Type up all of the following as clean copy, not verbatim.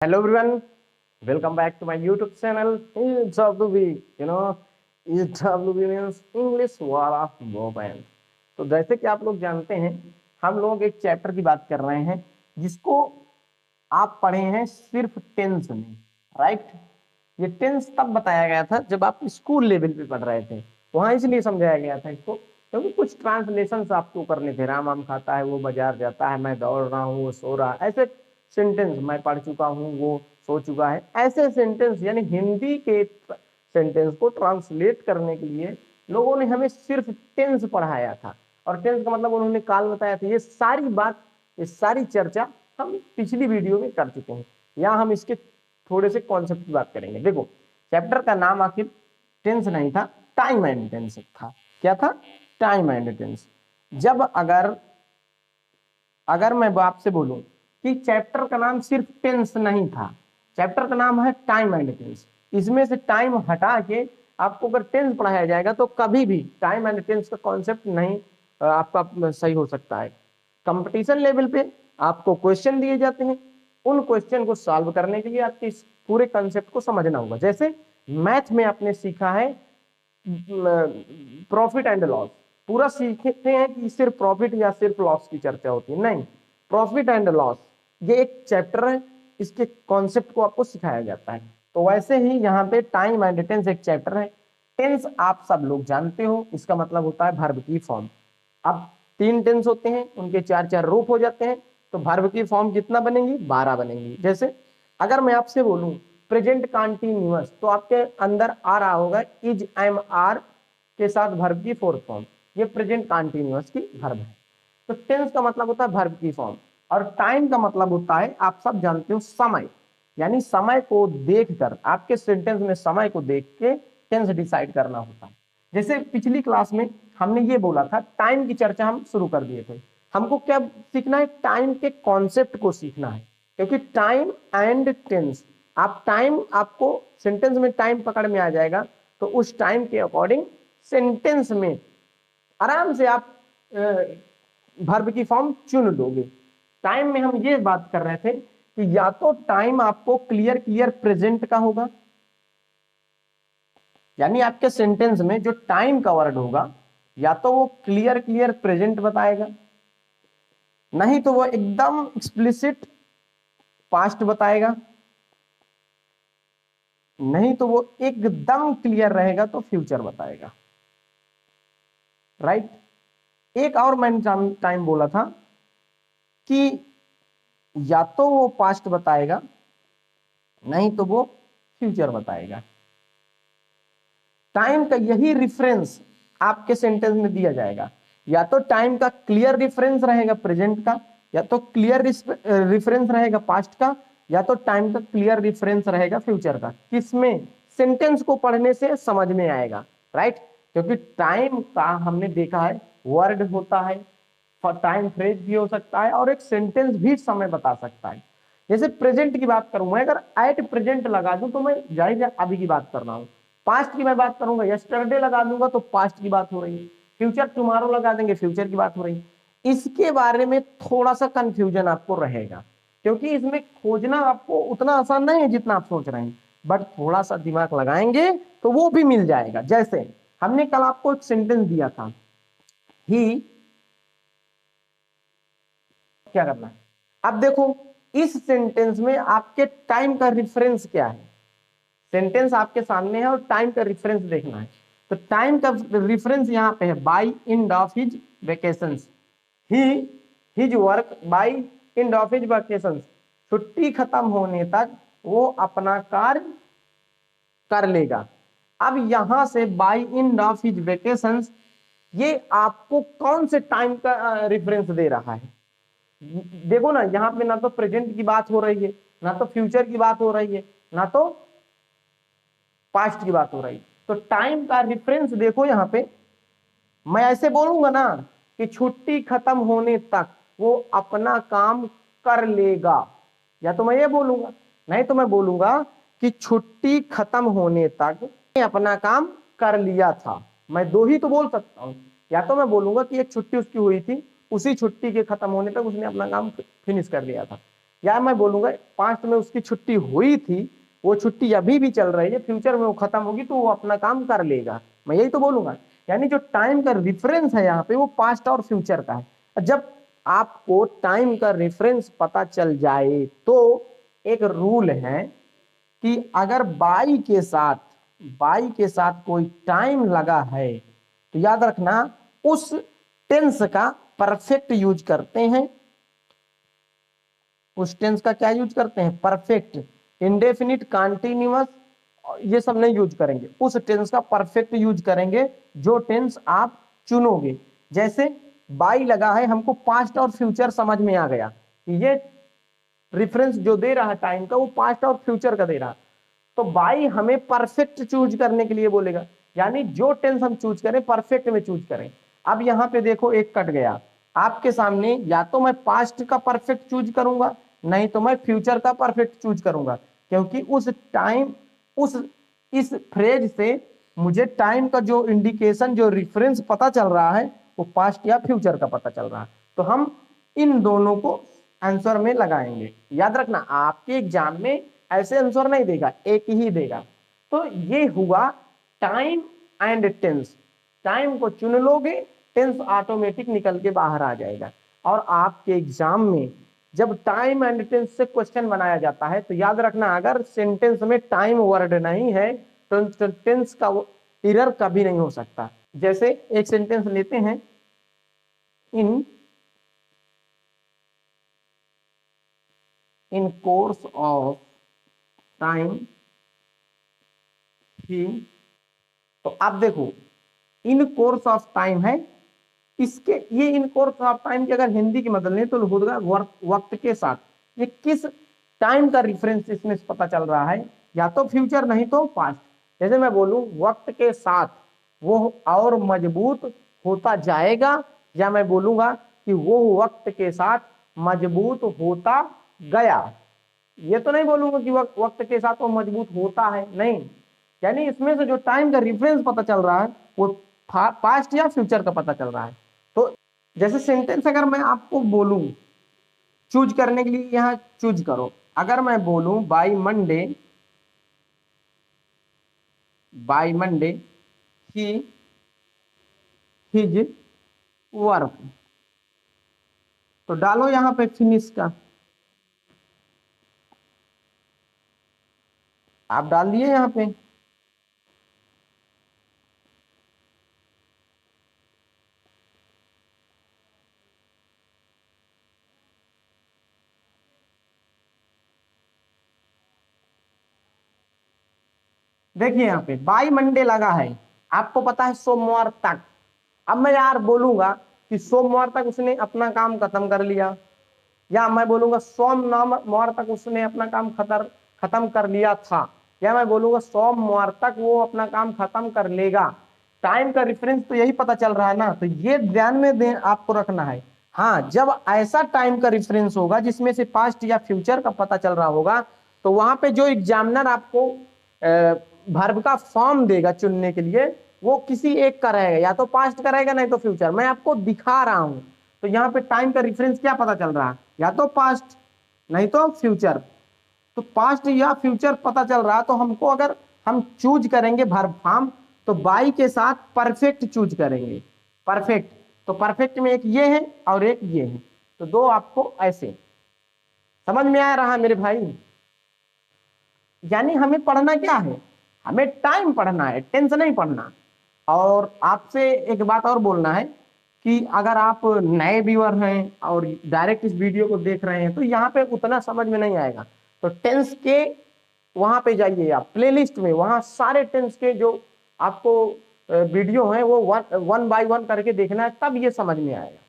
Hello everyone, welcome back to my YouTube channel. It's WB. It's WB means English वाला वोबैन। तो जैसे कि आप लोग जानते हैं, हम लोग एक चैप्टर की बात कर रहे हैं जिसको आप पढ़े हैं सिर्फ टेंस में, राइट। ये टेंस तब बताया गया था जब आप स्कूल लेवल पे पढ़ रहे थे, वहां इसलिए समझाया गया था इसको क्योंकि कुछ ट्रांसलेशन आपको करने थे। राम आम खाता है, वो बाजार जाता है, मैं दौड़ रहा हूँ, वो सो रहा है, ऐसे सेंटेंस। मैं पढ़ चुका हूँ, वो सो चुका है, ऐसे सेंटेंस यानी हिंदी के सेंटेंस को ट्रांसलेट करने के लिए लोगों ने हमें सिर्फ टेंस पढ़ाया था। और टेंस का मतलब उन्होंने काल बताया था। ये सारी बात, ये सारी चर्चा हम पिछली वीडियो में कर चुके हैं। यहाँ हम इसके थोड़े से कॉन्सेप्ट की बात करेंगे। देखो, चैप्टर का नाम आखिर टेंस नहीं था, टाइम एंड टेंस था। क्या था? Time and tense. जब अगर मैं आपसे बोलूं कि चैप्टर का नाम सिर्फ टेंस नहीं था, चैप्टर का नाम है टाइम एंड टेंस, इसमें से टाइम हटा के आपको अगर टेंस पढ़ाया जाएगा तो कभी भी टाइम एंड टेंस का कॉन्सेप्ट नहीं आपका सही हो सकता है। कंपटीशन लेवल पे आपको क्वेश्चन दिए जाते हैं, उन क्वेश्चन को सॉल्व करने के लिए आपके इस पूरे कंसेप्ट को समझना होगा। जैसे मैथ में आपने सीखा है प्रॉफिट एंड लॉस, पूरा सीखते हैं कि सिर्फ प्रॉफिट या सिर्फ लॉस की चर्चा होती है, नहीं। प्रॉफिट एंड लॉस ये एक चैप्टर है, इसके कॉन्सेप्ट को आपको सिखाया जाता है। तो वैसे ही यहाँ पे टाइम एंड टेंस एक चैप्टर है। टेंस आप सब लोग जानते हो, इसका मतलब होता है वर्ब की फॉर्म। अब 3 टेंस होते हैं, उनके 4-4 रूप हो जाते हैं, तो वर्ब की फॉर्म कितना बनेंगी? 12 बनेंगी। जैसे अगर मैं आपसे बोलूं प्रेजेंट कंटीन्यूअस, तो आपके अंदर आ रहा होगा इज, एम, आर के साथ वर्ब की 4th फॉर्म। ये प्रेजेंट कंटीन्यूअस की वर्ब है। तो टेंस का मतलब होता है वर्ब की फॉर्म, और टाइम का मतलब होता है, आप सब जानते हो, समय। यानी समय को देखकर, आपके सेंटेंस में समय को देख के टेंस डिसाइड करना होता है। जैसे पिछली क्लास में हमने ये बोला था, टाइम की चर्चा हम शुरू कर दिए थे। हमको क्या सीखना है? टाइम के कॉन्सेप्ट को सीखना है, क्योंकि टाइम एंड टेंस, आप टाइम, आपको सेंटेंस में टाइम पकड़ में आ जाएगा तो उस टाइम के अकॉर्डिंग सेंटेंस में आराम से आप वर्ब की फॉर्म चुन लोगे। टाइम में हम ये बात कर रहे थे कि या तो टाइम आपको क्लियर क्लियर प्रेजेंट का होगा, यानी आपके सेंटेंस में जो टाइम का वर्ड होगा या तो वो क्लियर क्लियर प्रेजेंट बताएगा, नहीं तो वो एकदम एक्सप्लिसिट पास्ट बताएगा, नहीं तो वो एकदम क्लियर रहेगा तो फ्यूचर बताएगा, राइट। एक और मैंने टाइम बोला था कि या तो वो पास्ट बताएगा, नहीं तो वो फ्यूचर बताएगा। टाइम का यही रिफरेंस आपके सेंटेंस में दिया जाएगा। या तो टाइम का क्लियर रिफरेंस रहेगा प्रेजेंट का, या तो क्लियर रिफरेंस रहेगा पास्ट का, या तो टाइम का क्लियर रिफरेंस रहेगा फ्यूचर का। किसमें? सेंटेंस को पढ़ने से समझ में आएगा, राइट। क्योंकि टाइम का हमने देखा है वर्ड होता है, टाइम फ्रेज भी हो सकता है, और एक सेंटेंस भी समय बता सकता है। जैसे प्रेजेंट की बात करूं मैं, अगर एट प्रेजेंट लगा दूं तो मैं जाहिर अभी की बात कर रहा हूं। पास्ट की मैं बात करूंगा, यस्टरडे लगा दूंगा तो पास्ट की बात हो रही है। फ्यूचर टुमारो लगा देंगे, फ्यूचर की बात हो रही है। इसके बारे में थोड़ा सा कंफ्यूजन आपको रहेगा, क्योंकि इसमें खोजना आपको उतना आसान नहीं है जितना आप सोच रहे हैं, बट थोड़ा सा दिमाग लगाएंगे तो वो भी मिल जाएगा। जैसे हमने कल आपको एक सेंटेंस दिया था, ही, क्या करना है? अब देखो इस सेंटेंस में आपके टाइम का रिफरेंस क्या है। सेंटेंस आपके सामने है और टाइम का रिफरेंस देखना है। तो टाइम का रिफरेंस यहाँ पे है, by end of his vacations, he his work by end of his vacations, छुट्टी खत्म होने तक वो अपना कार्य कर लेगा। अब यहां से by end of his vacations, ये आपको कौन से टाइम का रिफरेंस दे रहा है? देखो ना, यहाँ पे ना तो प्रेजेंट की बात हो रही है, ना तो फ्यूचर की बात हो रही है, ना तो पास्ट की बात हो रही है। तो टाइम का रेफरेंस देखो यहाँ पे। मैं ऐसे बोलूंगा ना कि छुट्टी खत्म होने तक वो अपना काम कर लेगा, या तो मैं ये बोलूंगा, नहीं तो मैं बोलूंगा कि छुट्टी खत्म होने तक अपना काम कर लिया था। मैं दो ही तो बोल सकता हूं, या तो मैं बोलूंगा कि एक छुट्टी उसकी हुई थी, उसी छुट्टी के खत्म होने तक उसने अपना काम फिनिश कर लिया था, या मैं बोलूंगा पास्ट में उसकी छुट्टी हुई थी, वो छुट्टी अभी भी चल रही है, फ्यूचर में वो खत्म होगी तो वो अपना काम कर लेगा, मैं यही तो बोलूंगा। यानी जो टाइम का रेफरेंस है यहाँ पे वो पास्ट और फ्यूचर का है। जब आपको टाइम का रेफरेंस पता चल जाए तो एक रूल है कि अगर बाई के साथ कोई टाइम लगा है तो याद रखना उस टेंस का परफेक्ट यूज करते हैं। उस टेंस का क्या यूज करते हैं? परफेक्ट, इंडेफिनिट, कंटीन्यूअस, ये सब नहीं यूज करेंगे। उस टेंस का परफेक्ट यूज करेंगे जो टेंस आप चुनोगे। जैसे बाई लगा है, हमको पास्ट और फ्यूचर समझ में आ गया, ये रेफरेंस जो दे रहा है टाइम का वो पास्ट और फ्यूचर का दे रहा, तो बाई हमें परफेक्ट चूज करने के लिए बोलेगा, यानी जो टेंस हम चूज करें परफेक्ट में चूज करें। अब यहाँ पे देखो एक कट गया आपके सामने, या तो मैं पास्ट का परफेक्ट चूज करूंगा, नहीं तो मैं फ्यूचर का परफेक्ट चूज करूंगा, क्योंकि उस टाइम उस इस फ्रेज से मुझे टाइम का जो इंडिकेशन, जो रेफरेंस पता चल रहा है वो पास्ट या फ्यूचर का पता चल रहा है, तो हम इन दोनों को आंसर में लगाएंगे। याद रखना आपके एग्जाम में ऐसे आंसर नहीं देगा, एक ही देगा। तो ये हुआ टाइम एंड टेंस। टाइम को चुन लोगे, टेंस ऑटोमेटिक निकल के बाहर आ जाएगा। और आपके एग्जाम में जब टाइम एंड टेंस से क्वेश्चन बनाया जाता है तो याद रखना अगर सेंटेंस में टाइम वर्ड नहीं है तो टेंस का एरर कभी नहीं हो सकता। जैसे एक सेंटेंस लेते हैं, इन कोर्स ऑफ टाइम ही, तो आप देखो इन कोर्स ऑफ टाइम है, इसके ये इन कोर्स ऑफ टाइम की अगर हिंदी की मदद लें तो होगा वक्त के साथ। ये किस टाइम का रेफरेंस इसमें पता चल रहा है? या तो फ्यूचर नहीं तो पास्ट। जैसे मैं बोलूं वक्त के साथ वो और मजबूत होता जाएगा, या मैं बोलूंगा कि वो वक्त के साथ मजबूत होता गया। ये तो नहीं बोलूंगा कि वक्त के साथ वो मजबूत होता है, नहीं। यानी इसमें से जो टाइम का रेफरेंस पता चल रहा है वो पास्ट या फ्यूचर का पता चल रहा है। तो जैसे सेंटेंस अगर मैं आपको बोलूं चूज करने के लिए, यहां चूज करो, अगर मैं बोलूं by Monday he his work, तो डालो यहां पे फिनिश का, आप डाल दिए यहां पे। देखिए यहाँ पे बाई मंडे लगा है, आपको पता है सोमवार तक। अब मैं यार बोलूंगा कि सोमवार तक उसने अपना काम खत्म कर लिया, या मैं बोलूंगा सोमवार तक उसने अपना काम खत्म कर लिया था, या मैं बोलूंगा सोमवार तक वो अपना काम खत्म कर लेगा। टाइम का रेफरेंस तो यही पता चल रहा है ना, तो ये ध्यान में आपको रखना है। हाँ, जब ऐसा टाइम का रेफरेंस होगा जिसमें से पास्ट या फ्यूचर का पता चल रहा होगा तो वहां पे जो एग्जामिनर आपको वर्ब का फॉर्म देगा चुनने के लिए, वो किसी एक का रहेगा, या तो पास्ट का रहेगा नहीं तो फ्यूचर। मैं आपको दिखा रहा हूं, तो यहाँ पे टाइम का रेफरेंस क्या पता चल रहा है? या तो पास्ट नहीं तो फ्यूचर। तो पास्ट या फ्यूचर पता चल रहा, तो हमको अगर हम चूज करेंगे वर्ब फॉर्म तो बाई के साथ परफेक्ट चूज करेंगे। परफेक्ट, तो परफेक्ट में एक ये है और एक ये है, तो दो आपको ऐसे। समझ में आ रहा है मेरे भाई? यानी हमें पढ़ना क्या है? हमें टाइम पढ़ना है, टेंस नहीं पढ़ना। और आपसे एक बात और बोलना है कि अगर आप नए व्यूअर हैं और डायरेक्ट इस वीडियो को देख रहे हैं तो यहाँ पे उतना समझ में नहीं आएगा, तो टेंस के वहां पे जाइए आप प्लेलिस्ट में, वहां सारे टेंस के जो आपको वीडियो है वो वन बाय वन करके देखना है, तब ये समझ में आएगा।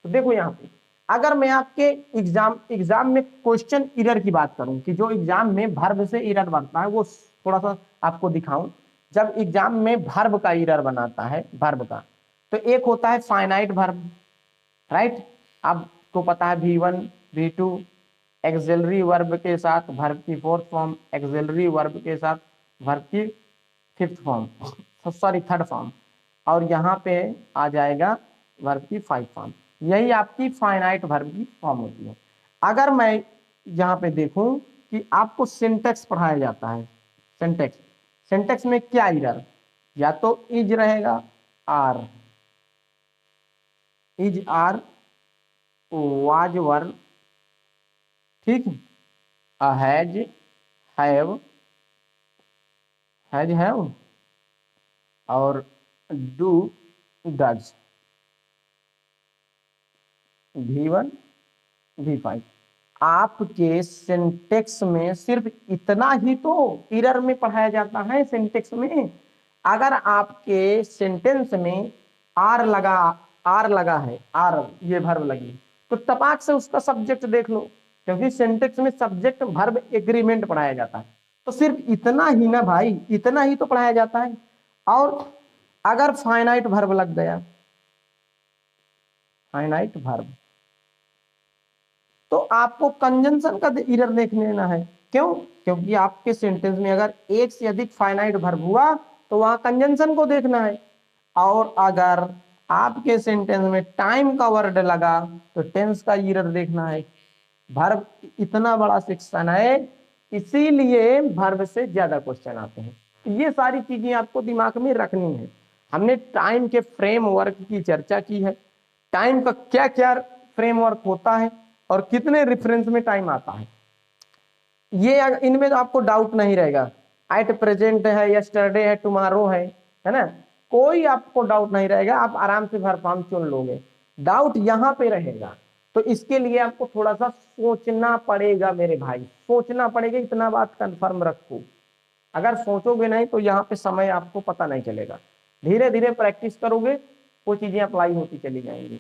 तो देखो यहाँ पे अगर मैं आपके एग्जाम में क्वेश्चन एरर की बात करूं कि जो एग्जाम में वर्ब से एरर बनता है, वो थोड़ा सा आपको दिखाऊं। जब एग्जाम में वर्ब का एरर बनाता है, वर्ब का, तो एक होता है फाइनाइट वर्ब, राइट? आपको पता है V1 V2 एक्सिलरी वर्ब के साथ वर्ब की फोर्थ फॉर्म, एक्सिलरी वर्ब के साथ वर्ब की fifth form, sorry third form, और यहाँ पे आ जाएगा वर्ब की फाइव फॉर्म। यही आपकी फाइनाइट वर्ब की फॉर्म होती है। अगर मैं यहाँ पे देखूं कि आपको सिंटेक्स पढ़ाया जाता है, सिंटेक्स, सिंटेक्स में क्या एरर, या तो इज रहेगा are, is are, was were, ठीक, हैज, हैव, हैज हैव, और डू डज, V1 V5। आपके सिंटेक्स में सिर्फ इतना ही तो एरर में पढ़ाया जाता है सिंटेक्स में। अगर आपके सेंटेंस में आर लगा है, आर ये वर्ब लगी, तो तपाक से उसका सब्जेक्ट देख लो, क्योंकि सिंटेक्स में सब्जेक्ट वर्ब एग्रीमेंट पढ़ाया जाता है। तो सिर्फ इतना ही ना भाई, इतना ही तो पढ़ाया जाता है। और अगर फाइनाइट वर्ब लग गया, फाइनाइट वर्ब, तो आपको कंजंक्शन का एरर देख लेना है। क्यों? क्योंकि आपके सेंटेंस में अगर एक से अधिक फाइनाइट वर्ब हुआ तो वहां कंजंक्शन को देखना है। और अगर आपके सेंटेंस में टाइम का वर्ड लगा तो टेंस का एरर देखना है। वर्ब इतना बड़ा सेक्शन है, इसीलिए वर्ब से ज्यादा क्वेश्चन आते हैं। ये सारी चीजें आपको दिमाग में रखनी है। हमने टाइम के फ्रेमवर्क की चर्चा की है, टाइम का क्या क्या फ्रेमवर्क होता है और कितने रेफरेंस में टाइम आता है, ये इनमें तो आपको डाउट नहीं रहेगा। एट प्रेजेंट है, यस्टरडे है, टुमारो है ना, कोई आपको डाउट नहीं रहेगा, आप आराम से वर्ब फॉर्म चुन लोगे। डाउट यहाँ पे रहेगा, तो इसके लिए आपको थोड़ा सा सोचना पड़ेगा मेरे भाई, सोचना पड़ेगा, इतना बात कंफर्म रखो। अगर सोचोगे नहीं तो यहाँ पे समय आपको पता नहीं चलेगा। धीरे धीरे प्रैक्टिस करोगे वो चीजें अप्लाई होती चली जाएंगी।